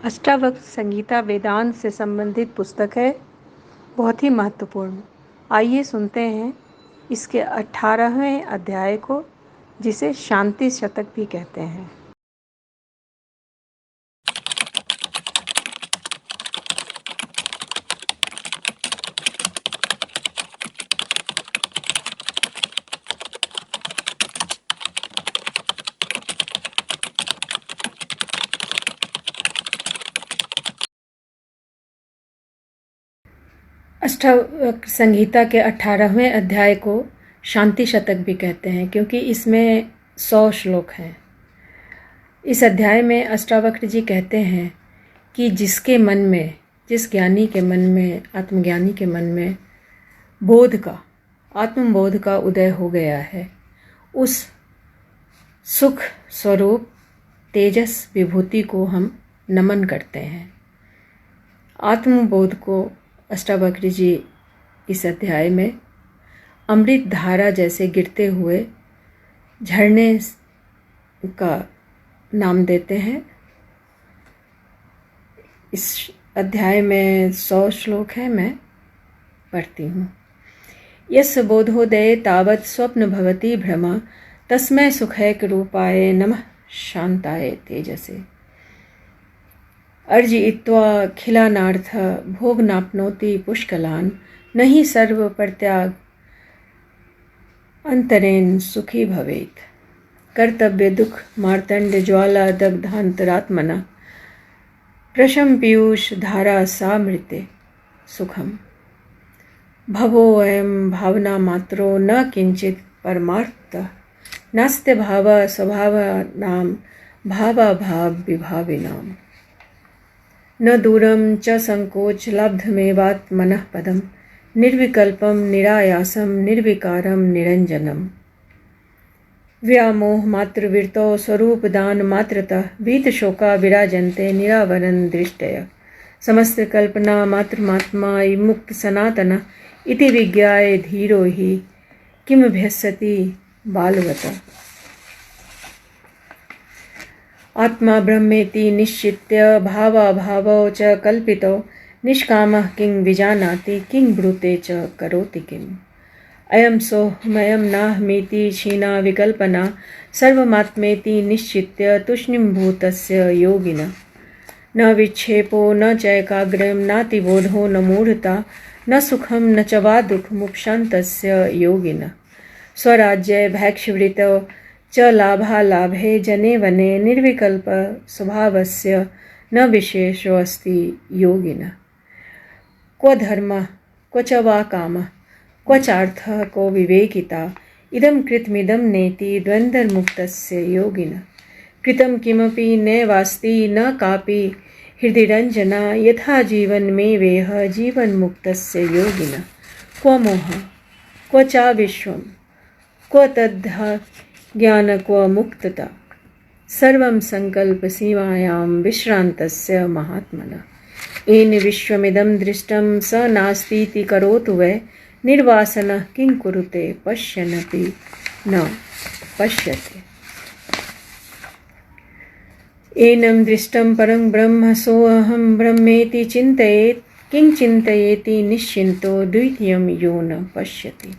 अष्टावक्र संगीता वेदांत से संबंधित पुस्तक है, बहुत ही महत्वपूर्ण। आइए सुनते हैं इसके 18वें अध्याय को, जिसे शांति शतक भी कहते हैं। अष्टावक्र संगीता के 18वें अध्याय को शांति शतक भी कहते हैं, क्योंकि इसमें 100 श्लोक हैं। इस अध्याय में अष्टावक्र जी कहते हैं कि जिसके मन में, जिस ज्ञानी के मन में, आत्मज्ञानी के मन में बोध का, आत्मबोध का उदय हो गया है, उस सुख स्वरूप तेजस विभूति को हम नमन करते हैं। आत्मबोध को अष्टावक्र जी इस अध्याय में अमृत धारा जैसे गिरते हुए झरने का नाम देते हैं। इस अध्याय में 100 श्लोक है, मैं पढ़ती हूँ। यस्य बोधोदये तावत् स्वप्न भवति भ्रम तस्मै सुखैक रूपाय नमः शांताय तेजसे। अर्जयित्वा खिलानार्थ भोग नाप्नोति पुष्कलान् नहि सर्व परित्याग अंतरेण सुखी भवेत्। कर्तव्य दुख मार्तंड ज्वाला दग्धांतरात्मना प्रशम पीयूष धारा सामृते सुखम। भवोऽयं भावना मात्रो न किंचित परमार्थ नास्त्य भाव स्वभावानां भावाभाव विभाविनां। न दूरं च संकोच लब्धमेवात्मनः पदं निर्विकल्पं निरायासं निर्विकारं निरंजनम्। व्यामोह मात्र विरतो स्वरूप दान मात्रतः वीत शोका विराजन्ते निरावरण दृष्टय। समस्त कल्पना मात्रमात्मा मुक्त सनातन इति विज्ञाय धीरो हि किमभ्यस्यति बालवत। आत्मा ब्रह्मेति निश्चित्य भावाभावौ च कल्पितो निष्कामः किं विजानाति किं ब्रूते च करोति किम्। अयं सोऽहमयं नाहमीति क्षीणा विकल्पना सर्वमात्मेति निश्चित्य तूष्णीभूतस्य योगिनः। न विक्षेपो न चैकाग्र्यं नातिबोधो न मूढता न सुखं न च वा दुःखमुपशान्तस्य योगिनः। स्वराज्ये भैक्षवृतौ च लाभालाभे जने वने निर्विकल्प स्वभावस्य न विशेषोऽस्ति योगिनः। क्व धर्मः क्व च वा कामः क्व चार्थः को विवेकिता इदं कृतमिदं नेति द्वन्द्वमुक्तस्य योगिनः। कृतं किमपि नैवास्ति न कापि हृदिरञ्जना यथा जीवनमेवेह जीवन्मुक्तस्य योगिनः। क्व मोहः क्व चा विश्वं क्व तद्ध ज्ञान क्व मुक्तता सर्वं संकल्प सीमायां विश्रान्तस्य महात्मनः। येन विश्वमिदं दृष्टं स नास्तीति करोतु वै निर्वासनः किं कुरुते पश्यन्नपि न पश्यते। एनं दृष्टं परं ब्रह्म सोऽहं ब्रह्मेति चिन्तयेत् किं चिन्तयेति निश्चिन्तो द्वितीयं यो न पश्यति।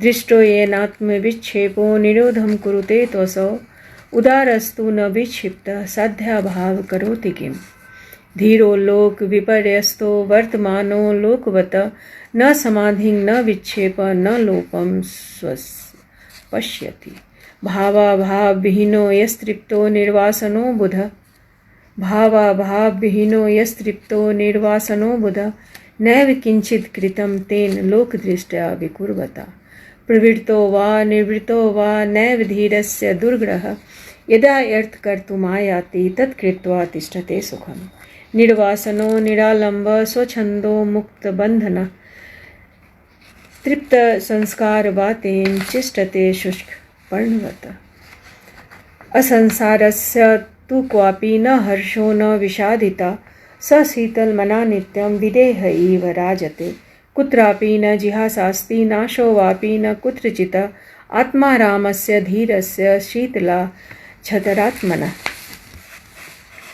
दृष्टो येनात्मविक्षेपो निरोधं कुरुते त्वसौ उदारस्तु न विक्षिप्तः साध्याभाव करोति किम्। धीरो लोक विपर्यस्तो वर्तमानो लोकवत न समाधिं न विक्षेप न लोपं स्वस् पश्यति। भावाभावविहीनो यस्तृप्तो निर्वासनो बुध भावाभावविहीनो यस्तृप्तो निर्वासनो बुध नैव किंचित् कृतं तेन लोकदृष्ट्या विकुर्वता। प्रवृत्तो वा निवृत्तो वा नैव धीरस्य दुर्ग्रहः यदा अर्थकर्तुमायाति तत्कृत्वा तिष्ठते सुखम्। निर्वासनो निरालम्ब स्वच्छन्दो मुक्तबन्धनः तृप्त संस्कारवातेन चिष्टते शुष्क पर्णवत्। असंसारस्य तु क्वापि न हर्षो न विषादिता स शीतलमना नित्यं विदेह इव राजते। कुत्रापि न जिहासास्ति नाशो वापि न कुत्रचित् आत्मा रामस्य धीरस्य शीतला छतरात्मनः।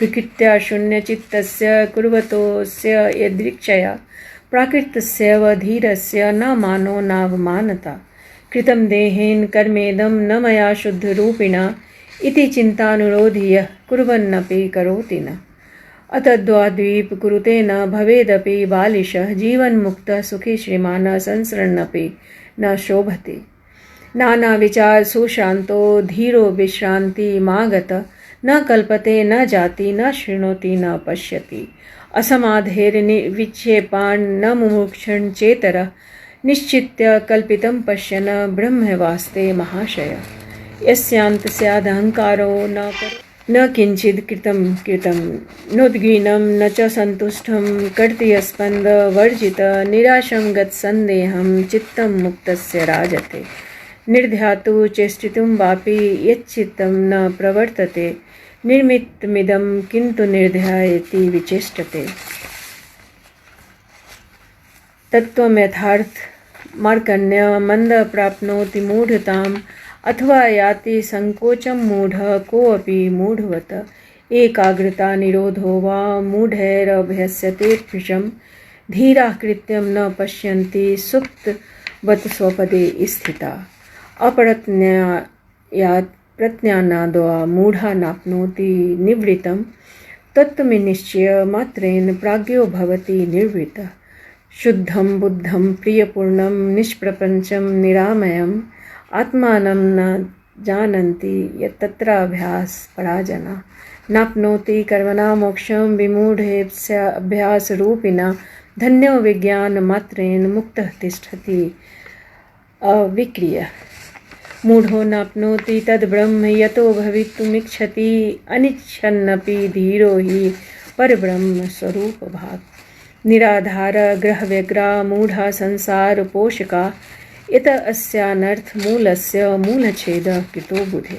विकृत्या शून्यचित्तस्य कुर्वतोस्य यदृच्छया प्राकृतस्यैव धीरस्य न मानो नावमानता कृतं देहेन कर्मेदं न मया शुद्धरूपिणा इति चिन्तानुरोधि यः कुर्वन्नपि करोति न अतद्वाद्वीप कुरुते न भवेदपि बालिशः जीवन्मुक्तः सुखी श्रीमान् संसृण्नपि न शोभते नानाविचार सुशान्तो धीरो विश्रान्तिमागत न कल्पते न जाति न शृणोति न पश्यति असमाधेर्विक्षेपान् न मुमुक्षन् चेतरः निश्चित्य कल्पितं पश्यन् ब्रह्मवास्ते महाशय यस्यान्त स्यादहङ्कारो न किञ्चित् कृतं नोद्गीनं न च सन्तुष्टं कर्तृस्पन्दवर्जित निराशं गतसन्देहं चित्तं मुक्तस्य राजते निर्ध्यातु चेष्टितुं वापि यच्चित्तं न प्रवर्तते निर्मितमिदं किन्तु निर्ध्यायति विचेष्टते तत्त्वं यथार्थ मार्कण्य मंद प्राप्नोति मूढ़ताम् अथवा याति संकोचम मूढ़ कोऽपि मूढ़वत एकाग्रता निरोधो वा मूढ़ैरभ्यस्यते भृशं धीराः कृत्यं न पश्यन्ति सुप्तवत् स्वपदे स्थिता अप्रज्ञायात् प्रज्ञानाद्वा मूढ़ा नाप्नोति निवृत्तं तत्त्वनिश्चय मात्रेण प्राज्ञो भवति निर्वृतः शुद्धं बुद्धं प्रियपूर्णं निष्प्रपञ्चं निरामयम् आत्मानं न जानन्ति यत्तत्राभ्यास पराजना नाप्नोति कर्मणा मोक्षं विमूढेभ्य अभ्यासरूपिणा धन्यो विज्ञानमात्रेण मुक्तः तिष्ठति अविक्रियः मूढ़ो नाप्नोति तद्ब्रह्म यतो भवितुमिच्छति अनिच्छन्नपि धीरो हि परब्रह्म स्वरूप भाग निराधार ग्रह व्यग्रा मूढ़ा संसार पोषका इत अस्यानर्थ मूलस्य मूलछेद कृतो बुधे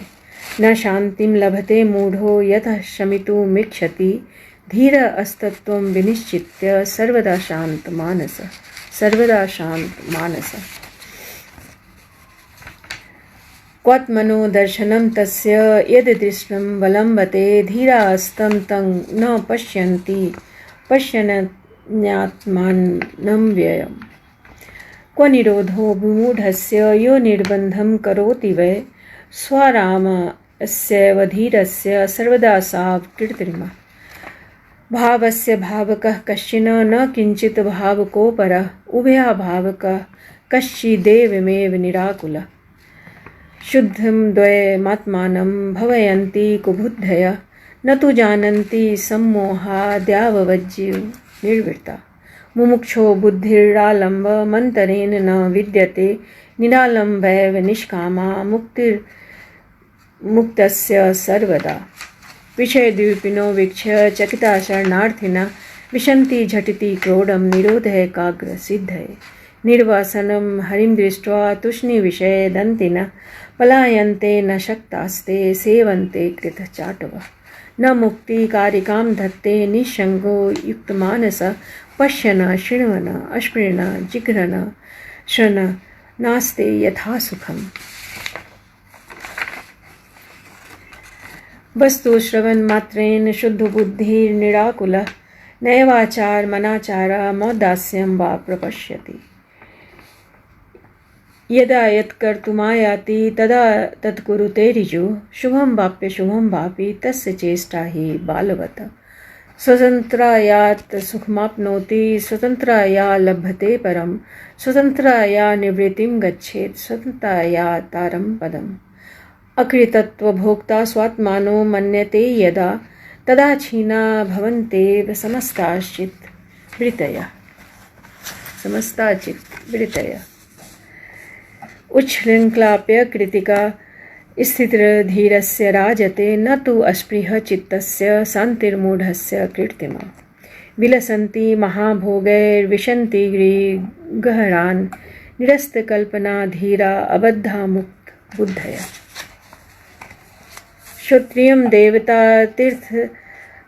न शान्तिं लभते मूढ़ो यतः शमितुमिच्छति धीर अस्तत्वं विनिश्चित्य सर्वदा शांत मानस क्वात्मनो दर्शनं तस्य यद् दृष्टं वलम्बते धीरास्तं तं न पश्यन्ति पश्यन्यात्मानं व्ययम् क्व निरोधो विमूढस्य यो निर्बन्धं करोति वै स्वरामस्यैव धीरस्य सर्वदा सा कृत्रिमा भावस्य भावकः कश्चिन् न किञ्चित् भावकोपरः उभयाभावकः कश्चिदेवमेव निराकुलः शुद्धं द्वयमात्मानं भवयन्ति कुबुद्धयः न तु जानन्ति सम्मोहाद्याववज्जीव निर्वृता मुमुक्षो बुद्धिरालम्ब मन्तरेण न विद्यते निरालम्बैव निष्कामा मुक्तस्य सर्वदा विषयद्वीपिनो वीक्ष्य चकिता शरणार्थिनः विशन्ति झटिति क्रोडं निरोधैकाग्र सिद्धये निर्वासनं हरिं दृष्ट्वा तूष्णीविषये दन्तिनः पलायन्ते न शक्तास्ते सेवन्ते कृतचाटवः न मुक्तिकारिकां धत्ते निःसङ्गो युक्तमानसः पश्यन् शृण्वन् अश्पृण् जिघ्रन् शृण् नास्ते यथा सुखम् वस्तु श्रवण मात्रेण शुद्ध बुद्धिर्निराकुलः नैवाचार मनाचार मौदास्यं वा प्रपश्यति यदा यत्कर्तुमायाति तदा तत्कुरुते ऋजु शुभं वापि तस्य चेष्टा हि बालवत् स्वतन्त्रायात् सुखमाप्नोति स्वतन्त्राया लभते परं स्वतन्त्राया निवृत्तिं गच्छेत् स्वतन्त्राया तारं पदम् अकृतत्वभोक्ता स्वात्मानो मन्यते यदा तदा क्षीणा भवन्तेव समस्ताचित् वृतयः उच्छृङ्खलाप्य कृतिका स्थितिर्धीरस्य राजते न तु अस्पृह चित्तस्य शान्तिर्मूढस्य कृत्रिमा विलसन्ति महाभोगैर्विशन्ति गहरान् निरस्तकल्पना धीरा अबद्धा मुक्त बुद्धया श्रोत्रियं देवता तीर्थ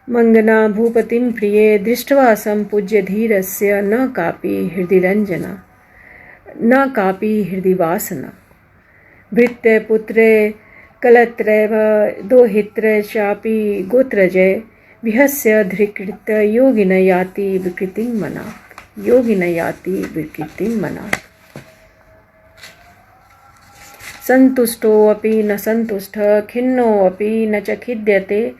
मंगना भूपतिं प्रिये दृष्ट्वा संपूज्य धीरस्य न कापि हृदिरञ्जना न कापि हृदिवासना भृत्य पुत्रे कलत्रैव दोहित्रे चापि गोत्रजे विहस्य धृकृत योगिन याति विकृतिं मनाक्, योगिन याति विकृतिं मनाक्। संतुष्टोऽपि न सन्तुष्टः, खिन्नोऽपि न च खिद्यते,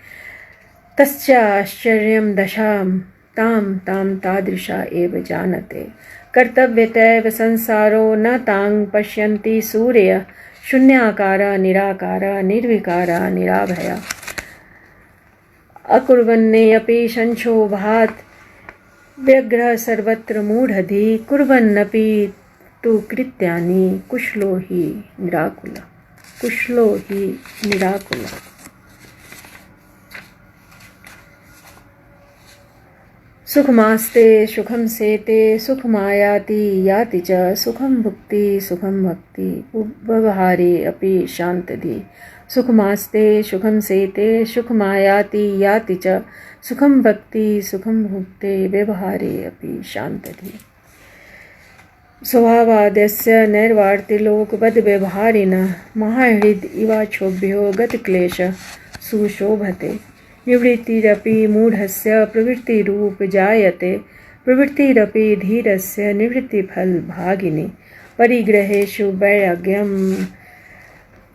तस्याश्चर्यं दशां तां तां तादृशा एव जानते। कर्तव्यतैव संसारो न तां पश्यन्ति सूर्यः, शून्याकारा निराकारा निर्विकारा निराभया। अकुर्वन्नेऽपि संक्षोभात् व्यग्रः सर्वत्र मूढधि, कुर्वन्नपि तु कृत्यानि कुशलो हि निराकुलः, कुशलो हि निराकुलः। सुखमास्ते सुखम सेते, सुखमायाति याति च, सुखम भुक्ति सुखम भक्ति व्यवहारे अपि शान्तधि। सुखमास्ते सुखम सेते, सुखमायाति याति च, सुखम भक्ति सुखम भुक्ते व्यवहारे अपि शान्तधि। स्वभावाद्यस्य नैर्वार्तिलोकवद्व्यवहारिणः, महाहृद इवाक्षोभ्यो गतक्लेशः सुशोभते। निवृत्तिरपि मूढस्य प्रवृत्तिरूप जायते, प्रवृत्तिरपि धीरस्य निवृत्तिफलभागिनी। परिग्रहेषु वैराग्यं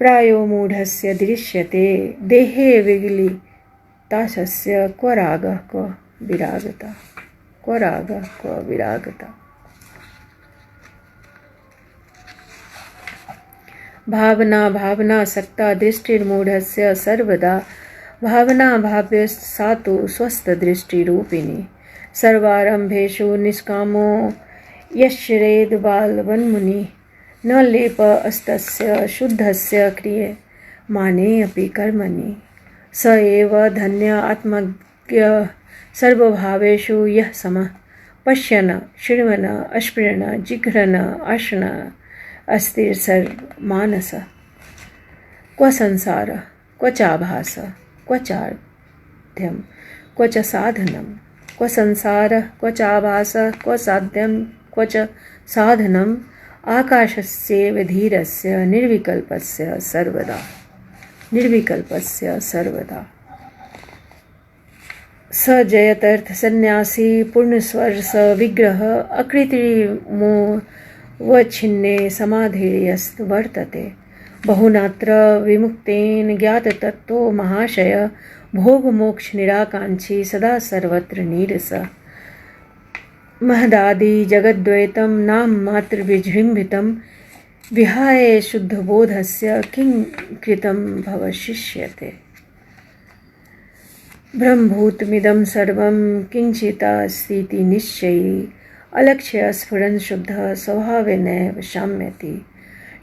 प्रायो मूढस्य दृश्यते, देहे विगलिताशस्य क्व रागः क्व विरागता, क्व रागः क्व विरागता। भावना भावनासक्ता दृष्टिर्मूढस्य सर्वदा, भावना भाव्य सातु स्वस्थ दृष्टिरूपिणी। सर्वारंभेषु निष्कामो यश्चरेद बालवन्मुनि, न लेप अस्तस्य शुद्धस्य क्रिये माने अपि कर्मणि। स एव धन्य आत्मज्ञ सर्वभावेषु यः समः, पश्यन् शृण्वन् अस्पृहन् जिघ्रन् आशन् अस्थिर्सर्वमानसः। क्व संसारः क्व चाभासः क्व चार्थ्यं क्व च साधनं, क्व संसारः क्व चाभासः क्व साध्यं क्व च साधनम्। आकाशस्येव धीरस्य निर्विकल्पस्य सर्वदा, निर्विकल्पस्य सर्वदा। स जयतर्थ सन्यासी पूर्णस्वर्स विग्रह, अकृत्रिमो वच्छिन्ने समाधिर्यस्त वर्तते। बहुनात्र विमुक्तेन ज्ञाततत्त्वो महाशय, भोगमोक्ष निराकांक्षी सदा सर्वत्र नीरस। महदादि जगद्द्वैतं नाम मात्र विजृंभितं, विहाय शुद्धबोधस्य किं कृतं भवशिष्यते। ब्रह्मभूतमिदं सर्वं किञ्चितास्तीति निश्चयी, अलक्ष्य स्फुरन् शुद्धः स्वभावेनैव शाम्यति।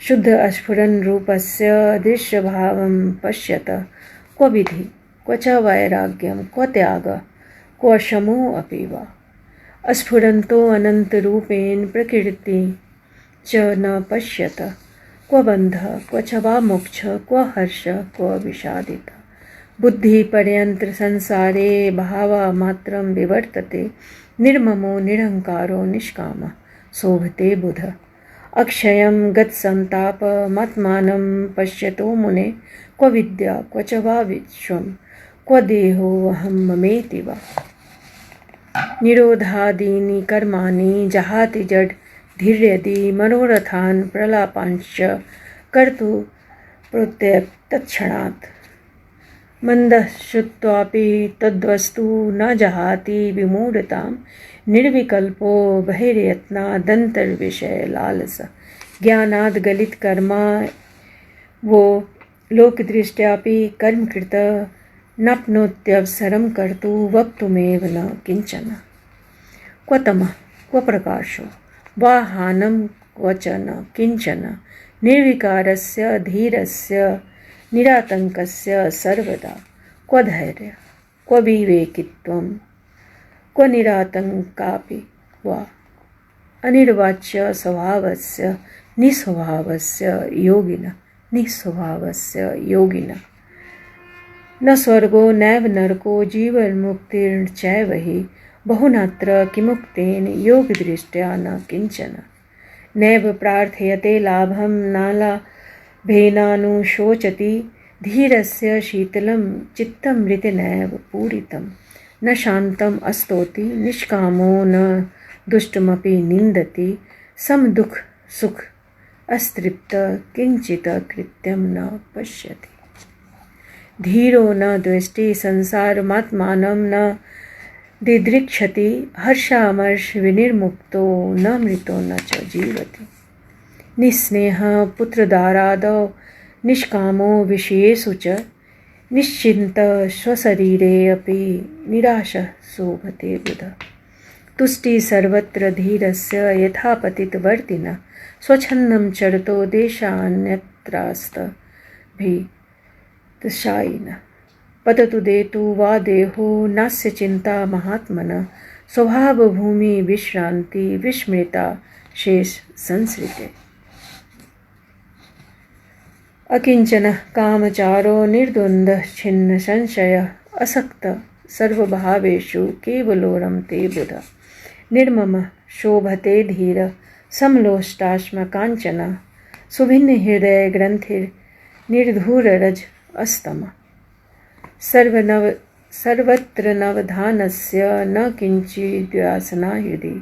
शुद्ध अस्फुरन् रूपस्य दृश्यभावं पश्यत, क्व विधि क्व च वैराग्यं क्व त्यागः क्व शमो अपि वा। अस्फुरन्तो अनन्तरूपेण प्रकृति च न पश्यत, क्व बन्धः क्व च वा मोक्षः क्व हर्षः क्व विषादितः। बुद्धिपर्यन्त्र संसारे भावमात्रं विवर्तते, निर्ममो निरहंकारो निष्कामः शोभते बुधः। अक्षयं गतसन्तापमात्मानं पश्यतो मुने, क्व विद्या क्व च वा विश्वं क्व देहोऽहं ममेति वा। निरोधादीनि कर्माणि जहाति जड धीर्यदि, मनोरथान् प्रलापांश्च कर्तु प्रत्यक् तत्क्षणात्। मंदः श्रुत्वापि तद्वस्तु न जहाति विमूढतां, निर्विकल्पो बहिर्यत्नादन्तर्विषय लालसा। ज्ञानाद् गलित कर्मा वो लोकदृष्ट्यापि कर्मकृत, नाप्नोत्यवसरं कर्तु वक्तुमेव न किंचन। क्व तमः क्व प्रकाशो वा हानं क्व च न किंचन, निर्विकारस्य धीरस्य निरातंकस्य सर्वदा। क्व धैर्य क्व विवेकित्वं क्व निरातंकापि वा। अनिर्वाच्य स्वभावस्य निस्वभावस्य योगिनः, निस्वभावस्य योगिनः। न स्वर्गो नैव नरको जीवन्मुक्तिर्चैव हि, बहुनात्र किमुक्तेन योगदृष्ट्या न किंचन। नैव प्रार्थयते लाभं नालाभेनानुशोचति, धीरस्य शीतलं चित्तमृतेनैव पूरितं। न शान्तम् अस्तौति निष्कामो न दुष्टमपि निन्दति समदुःख सुख अस्तृप्त किंचित कृत्यं न पश्यति। धीरो न द्वेष्टि संसारमात्मानं न दिदृक्षति हर्षामर्ष विनिर्मुक्तो न मृतो न च जीवति। निस्नेह पुत्रदारादौ निष्कामो विषयेषु च निश्चिन्त स्वशरीरे अपि निराशः शोभते बुधः। तुष्टि सर्वत्र धीरस्य यथा पतितवर्तिनः स्वच्छन्दं चरतो देशान्यत्रास्तभितशायिनः। पततु देतु वा देहो नास्य चिन्ता महात्मनः स्वभावभूमि विश्रान्ति विस्मृता शेष संसृते। अकिंचनः कामचारो निर्द्वन्द्वः छिन्न संशयः असक्तः सर्वभावेषु केवलो रमते बुधः। निर्ममः शोभते धीरः समलोष्टाश्म काञ्चनः सुभिन्न हृदय ग्रन्थिर्निर्धूररज अस्तमः। सर्वत्र नवधानस्य न किञ्चिद्वासना हृदि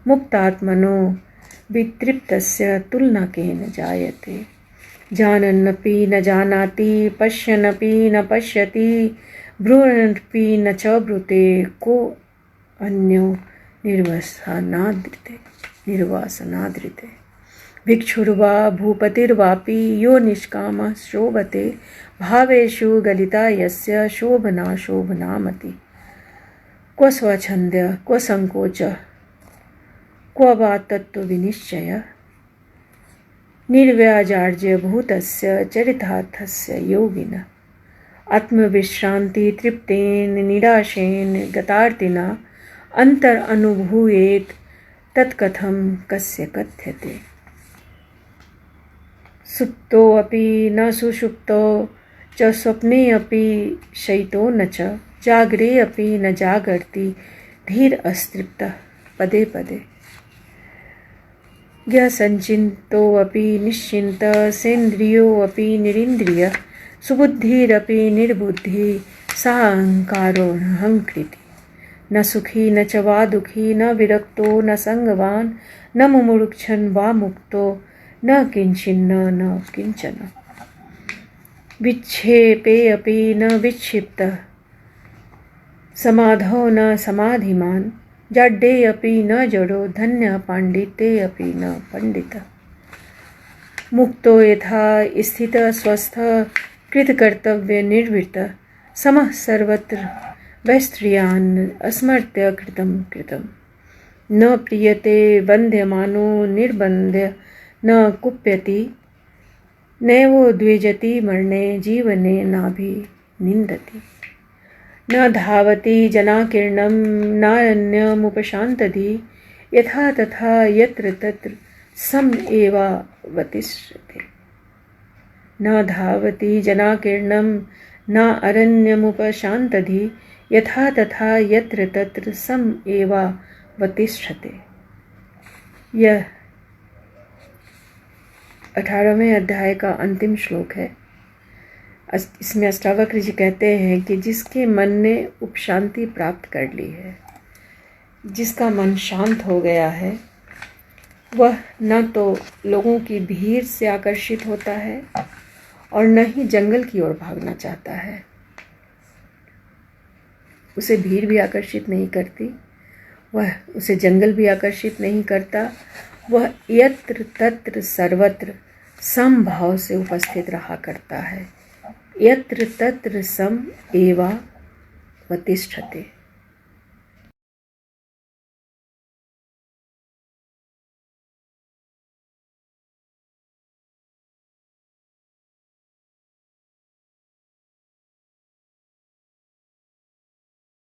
मुक्तात्मनो वितृप्तस्य तुलना केन जायते। जानन्नपि न जानाति पश्यन्नपि न पश्यति ब्रूवन्नपि न च ब्रूते को अन्यो निर्वासनादृते। भिक्षुर्वा भूपतिर्वापि यो निष्कामः शोभते भावेषु गलिता यस्य शोभना शोभनामति। क्व स्वच्छन्द्य क्व संकोच क्व वा तत्त्वविनिश्चयः निर्व्याजार्य भूतस्य चरितार्थस्य योगिनः। आत्मविश्रान्ति तृप्तेन निराशेन गतार्तिना अंतर अनुभूयेत तत्कथं कस्य कथ्यते। सुप्तो अपि न सुषुप्तो च स्वप्ने अपि शयितो न च जागरे अपि न जागर्ति धीर अस्तृप्तः पदे पदे। संचिन्तो अपि निश्चिन्त सेन्द्रियो अपि निरिन्द्रियः सुबुद्धिरपि निर्बुद्धि साहंकारो अहंकृति। न सुखी न च वा दुखी न विरक्तो न संगवान न मुमुक्षन् वा मुक्तो न किंचिन्न न किंचन। विक्षेपे अपि न विक्षिप्तः समाधौ न समाधिमान् जाड्डे अपि न जडो धन्य पाण्डिते अपि न पंडितः। मुक्तो यथा स्थित स्वस्थ कृतकर्तव्य निर्वृतः समः सर्वत्र वैस्त्रियान् अस्मर्त्य कृतं कृतं। न प्रियते बन्ध्यमानो निर्बन्ध्य न कुप्यति नैवो द्विजति मरणे जीवने नाभिनिन्दति। न धावति जनाकीर्णं नारण्यमुपशान्तधि यथा तथा यत्र तत्र सम एवावतिष्ठते। न धावति जनाकीर्णं न अरण्यमुपशान्तधि यथा तथा यत्र तत्र सम एवावतिष्ठते। यह 18वें अध्याय का अंतिम श्लोक है। इसमें अष्टावक्र जी कहते हैं कि जिसके मन ने उपशांति प्राप्त कर ली है, जिसका मन शांत हो गया है, वह न तो लोगों की भीड़ से आकर्षित होता है और न ही जंगल की ओर भागना चाहता है। उसे भीड़ भी आकर्षित नहीं करती, वह उसे जंगल भी आकर्षित नहीं करता। वह यत्र तत्र सर्वत्र समभाव से उपस्थित रहा करता है। यत्र तत्र सम एवा वतिष्ठते।